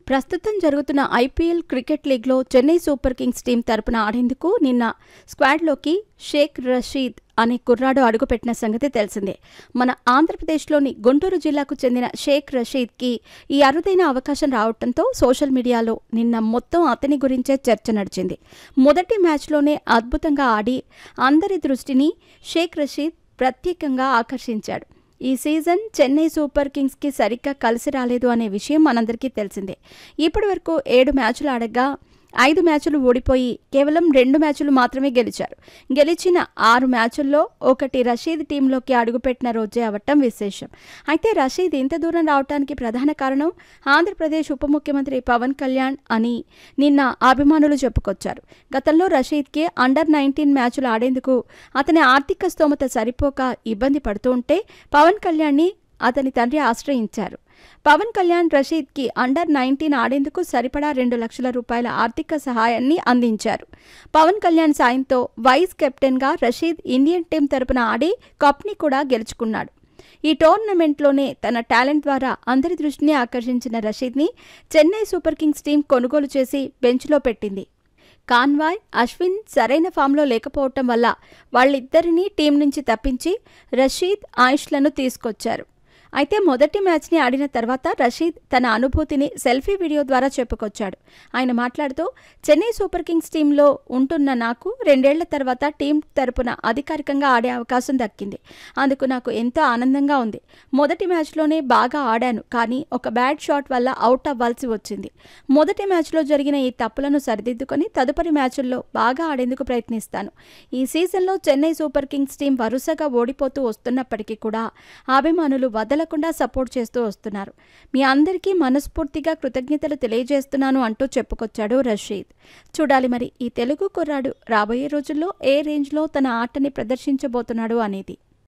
ప్రస్తుతం జరుగుతున్న IPL cricket లీగ్లో చెన్నై సూపర్ కింగ్స్ టీం తరపున ఆడేందుకు నిన్న స్క్వాడ్లోకి షేక్ రషీద్ అనే కుర్రాడు అడుగుపెట్టిన సంగతి తెలిసిందే. మన ఆంధ్రప్రదేశ్లోని గుంటూరు జిల్లాకు చెందిన షేక్ రషీద్కి ఈ అరుదైన అవకాశం రావడంతో సోషల్ మీడియాలో నిన్న మొత్తం అతని గురించే చర్చ నడిచింది. మొదటి మ్యాచ్లోనే అద్భుతంగా ఆడి అందరి దృష్టిని షేక్ రషీద్ ప్రత్యేకంగా ఆకర్షించాడు. ఈ సీజన్ చెన్నై సూపర్ కింగ్స్కి సరిగ్గా కలిసి రాలేదు అనే విషయం మనందరికీ తెలిసిందే. ఇప్పటి వరకు 7 మ్యాచ్లు ఆడగా 5 మ్యాచ్లు ఓడిపోయి కేవలం 2 మ్యాచ్లు మాత్రమే గెలిచారు. గెలిచిన 6 మ్యాచ్ల్లో ఒకటి రషీద్ టీంలోకి అడుగుపెట్టిన రోజే అవటం విశేషం. అయితే రషీద్ ఇంత దూరం రావడానికి ప్రధాన కారణం ఆంధ్రప్రదేశ్ ఉప ముఖ్యమంత్రి పవన్ కళ్యాణ్ అని నిన్న అభిమానులు చెప్పుకొచ్చారు. గతంలో రషీద్కి అండర్-19 మ్యాచ్లు ఆడేందుకు అతని ఆర్థిక స్తోమత సరిపోక ఇబ్బంది పడుతూ ఉంటే పవన్ కళ్యాణ్ని అతని తండ్రి ఆశ్రయించారు. పవన్ కళ్యాణ్ రషీద్కి అండర్-19 ఆడేందుకు సరిపడా 2 లక్షల రూపాయల ఆర్థిక సహాయాన్ని అందించారు. పవన్ కళ్యాణ్ సాయంతో వైస్ కెప్టెన్గా రషీద్ ఇండియన్ టీం తరపున ఆడి కప్ని కూడా గెలుచుకున్నాడు. ఈ టోర్నమెంట్లోనే తన టాలెంట్ ద్వారా అందరి దృష్టిని ఆకర్షించిన రషీద్ని చెన్నై సూపర్ కింగ్స్ టీం కొనుగోలు చేసి బెంచ్లో పెట్టింది. కాన్వాయ్, అశ్విన్ సరైన ఫామ్లో లేకపోవటం వల్ల వాళ్ళిద్దరినీ టీం నుంచి తప్పించి రషీద్, ఆయుష్లను తీసుకొచ్చారు. అయితే మొదటి మ్యాచ్ని ఆడిన తర్వాత రషీద్ తన అనుభూతిని సెల్ఫీ వీడియో ద్వారా చెప్పుకొచ్చాడు. ఆయన మాట్లాడుతూ, చెన్నై సూపర్ కింగ్స్ టీంలో ఉంటున్న నాకు 2 ఏళ్ల తర్వాత టీం తరపున అధికారికంగా ఆడే అవకాశం దక్కింది. అందుకు నాకు ఎంతో ఆనందంగా ఉంది. మొదటి మ్యాచ్లోనే బాగా ఆడాను, కానీ ఒక బ్యాడ్ షాట్ వల్ల అవుట్ అవ్వాల్సి వచ్చింది. మొదటి మ్యాచ్లో జరిగిన ఈ తప్పులను సరిదిద్దుకొని తదుపరి మ్యాచ్ల్లో బాగా ఆడేందుకు ప్రయత్నిస్తాను. ఈ సీజన్లో చెన్నై సూపర్ కింగ్స్ టీం వరుసగా ఓడిపోతూ వస్తున్నప్పటికీ కూడా అభిమానులు వదలకుండా సపోర్ట్ చేస్తూ వస్తున్నారు. మీ అందరికీ మనస్ఫూర్తిగా కృతజ్ఞతలు తెలియజేస్తున్నాను అంటూ చెప్పుకొచ్చాడు రషీద్. చూడాలి మరి ఈ తెలుగు కుర్రాడు రాబోయే రోజుల్లో ఏ రేంజ్లో తన ఆటని ప్రదర్శించబోతున్నాడు అనేది.